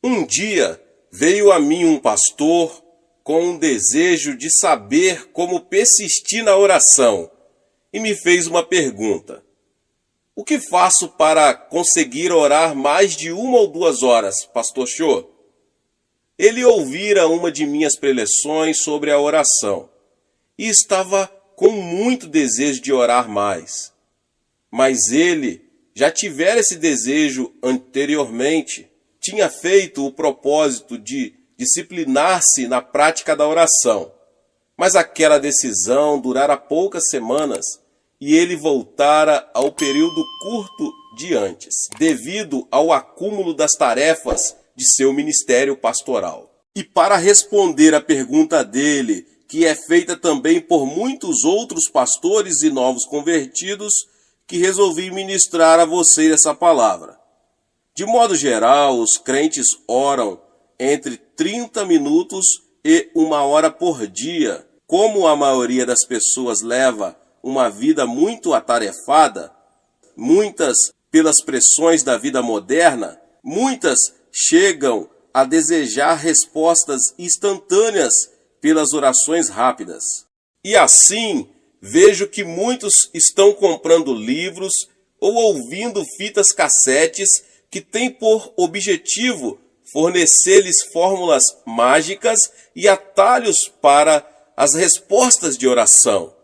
Um dia veio a mim um pastor com um desejo de saber como persistir na oração e me fez uma pergunta: o que faço para conseguir orar mais de 1 ou 2 horas, Pastor Cho? Ele ouvira uma de minhas preleções sobre a oração e estava com muito desejo de orar mais. Mas ele já tivera esse desejo anteriormente, tinha feito o propósito de disciplinar-se na prática da oração, mas aquela decisão durara poucas semanas e ele voltara ao período curto de antes, devido ao acúmulo das tarefas de seu ministério pastoral. E para responder à pergunta dele, que é feita também por muitos outros pastores e novos convertidos, que resolvi ministrar a vocês essa palavra. De modo geral, os crentes oram entre 30 minutos e 1 hora por dia. Como a maioria das pessoas leva uma vida muito atarefada, muitas pelas pressões da vida moderna, muitas chegam a desejar respostas instantâneas pelas orações rápidas. E assim, vejo que muitos estão comprando livros ou ouvindo fitas cassetes que têm por objetivo fornecer-lhes fórmulas mágicas e atalhos para as respostas de oração.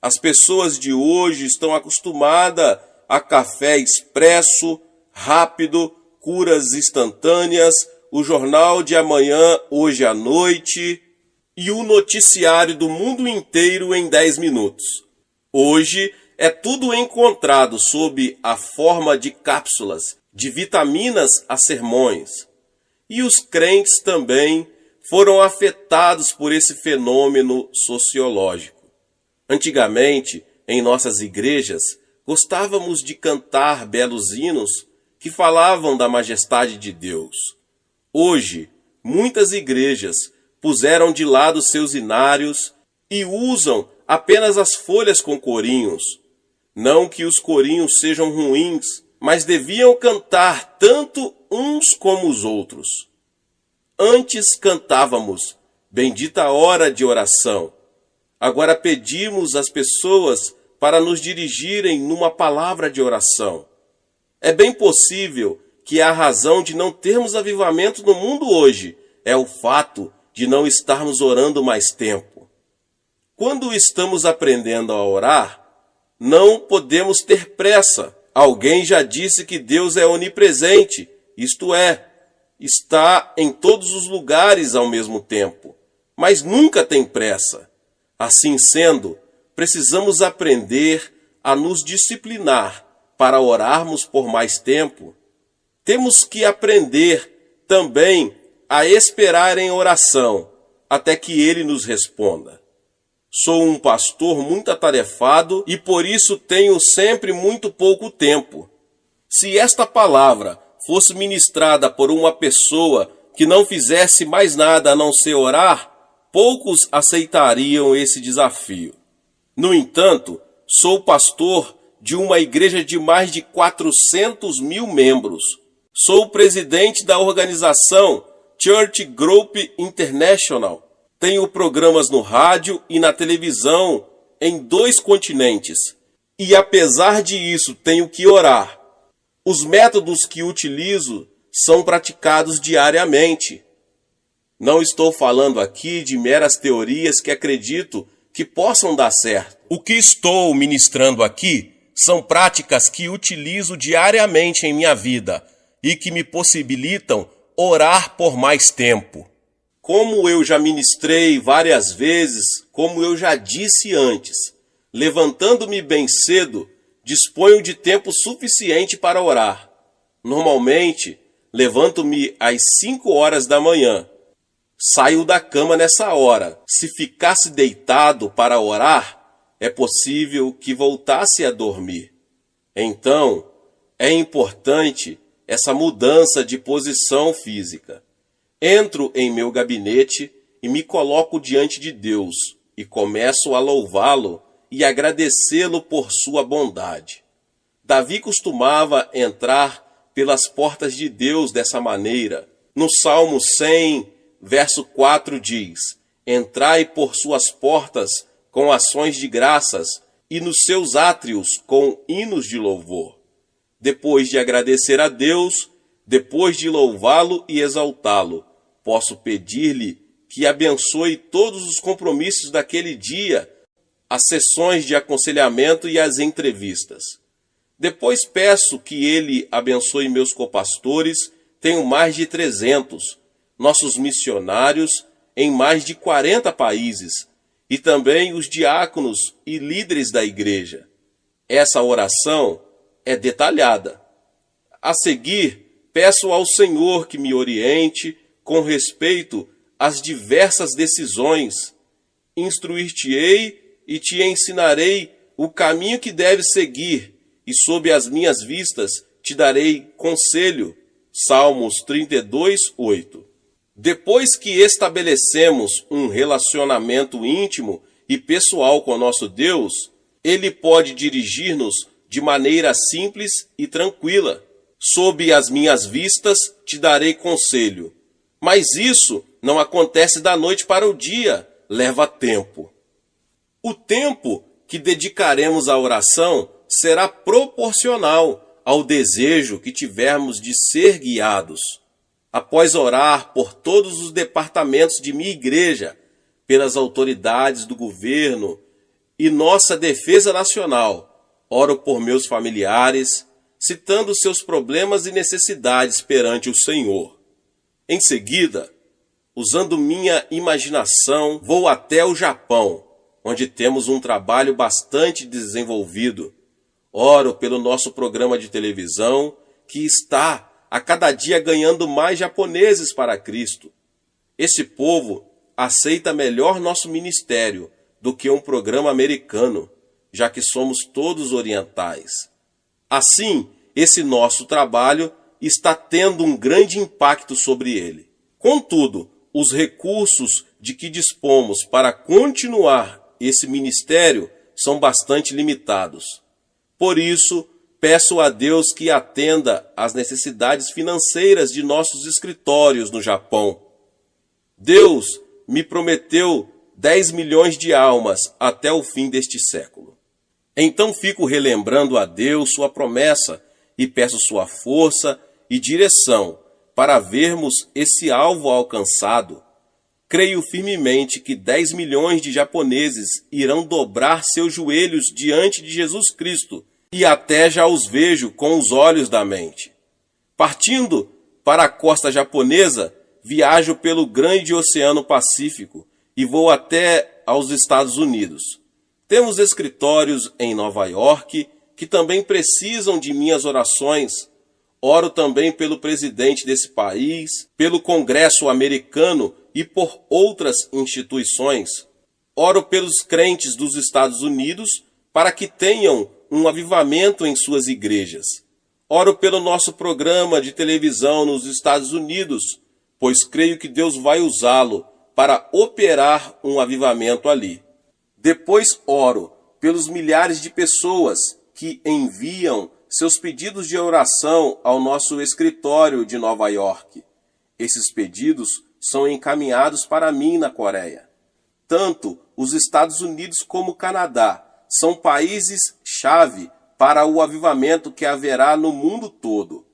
As pessoas de hoje estão acostumadas a café expresso, rápido, curas instantâneas, o jornal de amanhã, hoje à noite, e o noticiário do mundo inteiro em 10 minutos. Hoje é tudo encontrado sob a forma de cápsulas, de vitaminas a sermões. E os crentes também foram afetados por esse fenômeno sociológico. Antigamente, em nossas igrejas, gostávamos de cantar belos hinos que falavam da majestade de Deus. Hoje, muitas igrejas puseram de lado seus hinários e usam apenas as folhas com corinhos. Não que os corinhos sejam ruins, mas deviam cantar tanto uns como os outros. Antes cantávamos bendita hora de oração. Agora pedimos às pessoas para nos dirigirem numa palavra de oração. É bem possível que a razão de não termos avivamento no mundo hoje é o fato de não estarmos orando mais tempo. Quando estamos aprendendo a orar, não podemos ter pressa. Alguém já disse que Deus é onipresente, isto é, está em todos os lugares ao mesmo tempo, mas nunca tem pressa. Assim sendo, precisamos aprender a nos disciplinar para orarmos por mais tempo. Temos que aprender também a esperar em oração até que Ele nos responda. Sou um pastor muito atarefado e por isso tenho sempre muito pouco tempo. Se esta palavra fosse ministrada por uma pessoa que não fizesse mais nada a não ser orar, poucos aceitariam esse desafio. No entanto, sou pastor de uma igreja de mais de 400 mil membros. Sou presidente da organização Church Group International. Tenho programas no rádio e na televisão em 2 continentes. E apesar disso, tenho que orar. Os métodos que utilizo são praticados diariamente. Não estou falando aqui de meras teorias que acredito que possam dar certo. O que estou ministrando aqui são práticas que utilizo diariamente em minha vida e que me possibilitam orar por mais tempo. Como eu já ministrei várias vezes, como eu já disse antes, levantando-me bem cedo, disponho de tempo suficiente para orar. Normalmente, levanto-me às 5 horas da manhã. Saio da cama nessa hora. Se ficasse deitado para orar, é possível que voltasse a dormir. Então, é importante essa mudança de posição física. Entro em meu gabinete e me coloco diante de Deus e começo a louvá-lo e agradecê-lo por sua bondade. Davi costumava entrar pelas portas de Deus dessa maneira. No Salmo 100, verso 4 diz: Entrai por suas portas com ações de graças e nos seus átrios com hinos de louvor. Depois de agradecer a Deus, depois de louvá-lo e exaltá-lo, posso pedir-lhe que abençoe todos os compromissos daquele dia, as sessões de aconselhamento e as entrevistas. Depois peço que ele abençoe meus copastores, tenho mais de 300, nossos missionários em mais de 40 países, e também os diáconos e líderes da igreja. Essa oração é detalhada. A seguir, peço ao Senhor que me oriente com respeito às diversas decisões. Instruir-te-ei e te ensinarei o caminho que deves seguir, e sob as minhas vistas te darei conselho. Salmos 32, 8. Depois que estabelecemos um relacionamento íntimo e pessoal com nosso Deus, Ele pode dirigir-nos de maneira simples e tranquila. Sob as minhas vistas te darei conselho. Mas isso não acontece da noite para o dia, leva tempo. O tempo que dedicaremos à oração será proporcional ao desejo que tivermos de ser guiados. Após orar por todos os departamentos de minha igreja, pelas autoridades do governo e nossa defesa nacional, oro por meus familiares, citando seus problemas e necessidades perante o Senhor. Em seguida, usando minha imaginação, vou até o Japão, onde temos um trabalho bastante desenvolvido. Oro pelo nosso programa de televisão, que está a cada dia ganhando mais japoneses para Cristo. Esse povo aceita melhor nosso ministério do que um programa americano, já que somos todos orientais. Assim, esse nosso trabalho está tendo um grande impacto sobre ele. Contudo, os recursos de que dispomos para continuar esse ministério são bastante limitados. Por isso, peço a Deus que atenda às necessidades financeiras de nossos escritórios no Japão. Deus me prometeu 10 milhões de almas até o fim deste século. Então fico relembrando a Deus sua promessa e peço sua força e direção para vermos esse alvo alcançado. Creio firmemente que 10 milhões de japoneses irão dobrar seus joelhos diante de Jesus Cristo, e até já os vejo com os olhos da mente. Partindo para a costa japonesa, viajo pelo grande Oceano Pacífico e vou até aos Estados Unidos. Temos escritórios em Nova York que também precisam de minhas orações. Oro também pelo presidente desse país, pelo Congresso americano e por outras instituições. Oro pelos crentes dos Estados Unidos para que tenham um avivamento em suas igrejas. Oro pelo nosso programa de televisão nos Estados Unidos, pois creio que Deus vai usá-lo para operar um avivamento ali. Depois oro pelos milhares de pessoas que enviam seus pedidos de oração ao nosso escritório de Nova York. Esses pedidos são encaminhados para mim na Coreia. Tanto os Estados Unidos como o Canadá são países-chave para o avivamento que haverá no mundo todo.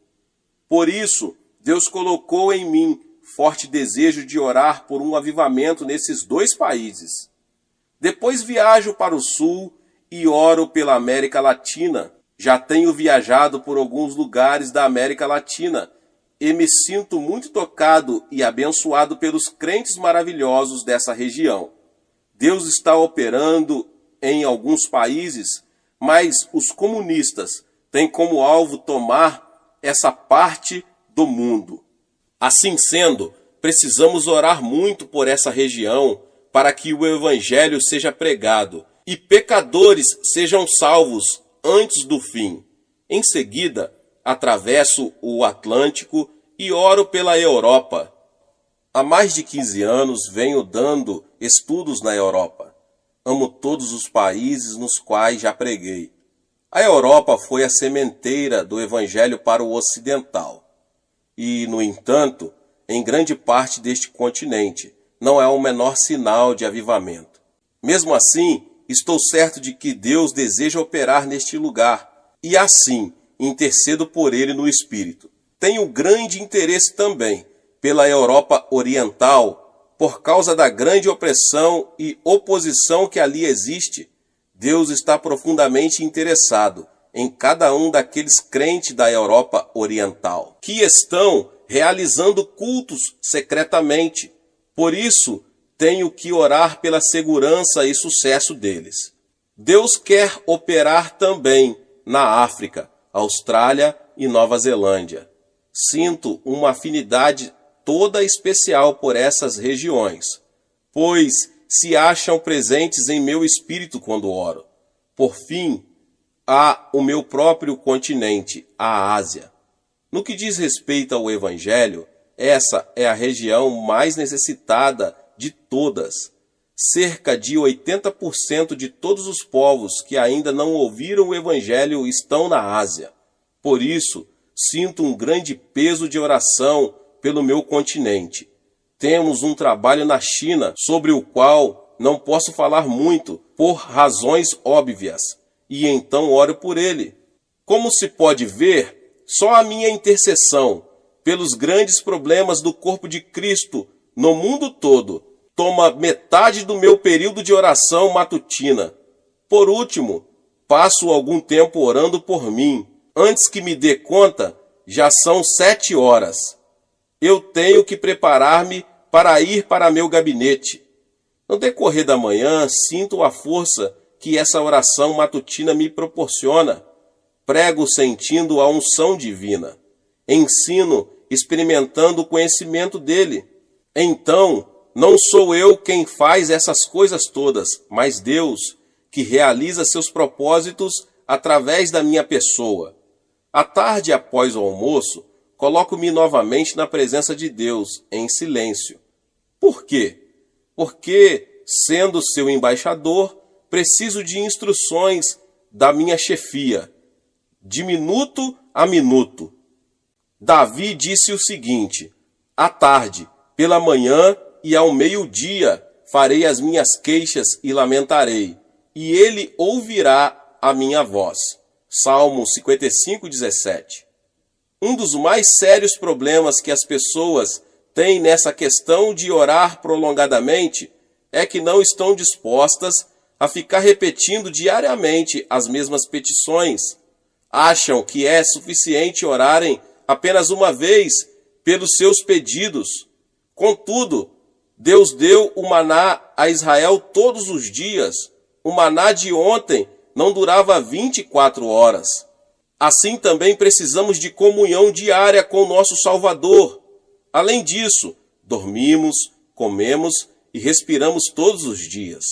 Por isso, Deus colocou em mim forte desejo de orar por um avivamento nesses dois países. Depois viajo para o sul e oro pela América Latina. Já tenho viajado por alguns lugares da América Latina e me sinto muito tocado e abençoado pelos crentes maravilhosos dessa região. Deus está operando em alguns países, mas os comunistas têm como alvo tomar essa parte do mundo. Assim sendo, precisamos orar muito por essa região para que o evangelho seja pregado e pecadores sejam salvos antes do fim. Em seguida, atravesso o Atlântico e oro pela Europa. Há mais de 15 anos venho dando estudos na Europa. Amo todos os países nos quais já preguei. A Europa foi a sementeira do Evangelho para o ocidental. E, no entanto, em grande parte deste continente. Não é o menor sinal de avivamento. Mesmo assim, estou certo de que Deus deseja operar neste lugar, e assim intercedo por ele no Espírito. Tenho grande interesse também pela Europa Oriental, por causa da grande opressão e oposição que ali existe. Deus está profundamente interessado em cada um daqueles crentes da Europa Oriental, que estão realizando cultos secretamente. Por isso, tenho que orar pela segurança e sucesso deles. Deus quer operar também na África, Austrália e Nova Zelândia. Sinto uma afinidade toda especial por essas regiões, pois se acham presentes em meu espírito quando oro. Por fim, há o meu próprio continente, a Ásia. No que diz respeito ao Evangelho, essa é a região mais necessitada de todas. Cerca de 80% de todos os povos que ainda não ouviram o Evangelho estão na Ásia. Por isso, sinto um grande peso de oração pelo meu continente. Temos um trabalho na China sobre o qual não posso falar muito por razões óbvias, e então oro por ele. Como se pode ver, só a minha intercessão pelos grandes problemas do corpo de Cristo no mundo todo toma metade do meu período de oração matutina. Por último, passo algum tempo orando por mim. Antes que me dê conta, já são 7 horas. Eu tenho que preparar-me para ir para meu gabinete. No decorrer da manhã, sinto a força que essa oração matutina me proporciona. Prego sentindo a unção divina. Ensino experimentando o conhecimento dele. Então, não sou eu quem faz essas coisas todas, mas Deus, que realiza seus propósitos através da minha pessoa. À tarde, após o almoço, coloco-me novamente na presença de Deus, em silêncio. Por quê? Porque, sendo seu embaixador, preciso de instruções da minha chefia, de minuto a minuto. Davi disse o seguinte: à tarde, pela manhã e ao meio-dia farei as minhas queixas e lamentarei, e ele ouvirá a minha voz. Salmo 55:17. Um dos mais sérios problemas que as pessoas têm nessa questão de orar prolongadamente é que não estão dispostas a ficar repetindo diariamente as mesmas petições. Acham que é suficiente orarem apenas uma vez pelos seus pedidos. Contudo, Deus deu o maná a Israel todos os dias. O maná de ontem não durava 24 horas. Assim também precisamos de comunhão diária com o nosso Salvador. Além disso, dormimos, comemos e respiramos todos os dias.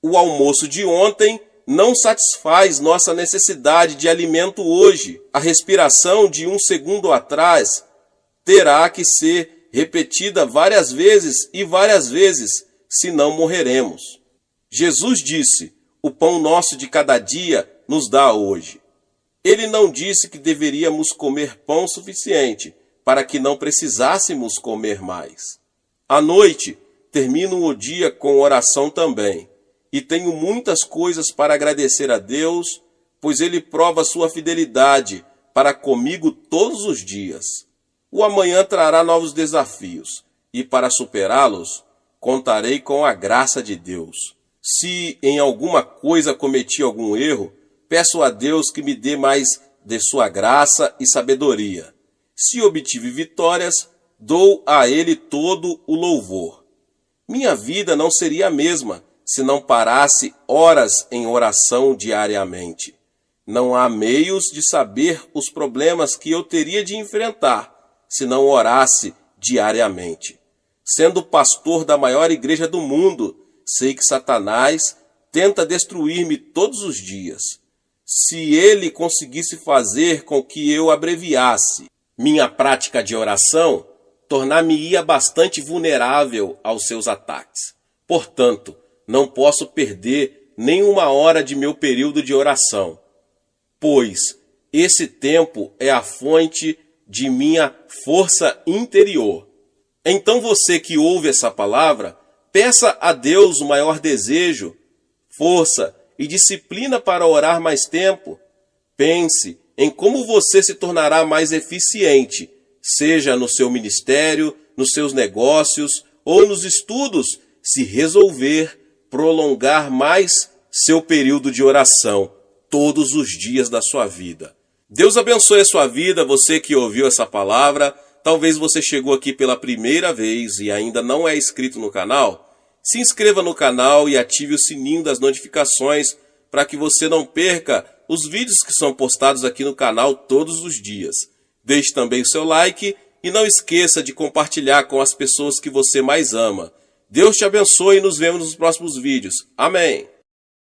O almoço de ontem não satisfaz nossa necessidade de alimento hoje. A respiração de um segundo atrás terá que ser repetida várias vezes, senão morreremos. Jesus disse: o pão nosso de cada dia nos dá hoje. Ele não disse que deveríamos comer pão suficiente para que não precisássemos comer mais. À noite, termino o dia com oração também. E tenho muitas coisas para agradecer a Deus, pois Ele prova sua fidelidade para comigo todos os dias. O amanhã trará novos desafios, e para superá-los, contarei com a graça de Deus. Se em alguma coisa cometi algum erro, peço a Deus que me dê mais de sua graça e sabedoria. Se obtive vitórias, dou a Ele todo o louvor. Minha vida não seria a mesma se não parasse horas em oração diariamente. Não há meios de saber os problemas que eu teria de enfrentar se não orasse diariamente. Sendo pastor da maior igreja do mundo, sei que Satanás tenta destruir-me todos os dias. Se ele conseguisse fazer com que eu abreviasse minha prática de oração, tornar-me-ia bastante vulnerável aos seus ataques. Portanto, não posso perder nenhuma hora de meu período de oração, pois esse tempo é a fonte de minha força interior. Então você que ouve essa palavra, peça a Deus o maior desejo, força e disciplina para orar mais tempo. Pense em como você se tornará mais eficiente, seja no seu ministério, nos seus negócios ou nos estudos, se resolver prolongar mais seu período de oração todos os dias da sua vida. Deus abençoe a sua vida, você que ouviu essa palavra. Talvez você chegou aqui pela primeira vez e ainda não é inscrito no canal. Se inscreva no canal e ative o sininho das notificações para que você não perca os vídeos que são postados aqui no canal todos os dias. Deixe também o seu like e não esqueça de compartilhar com as pessoas que você mais ama. Deus te abençoe e nos vemos nos próximos vídeos. Amém.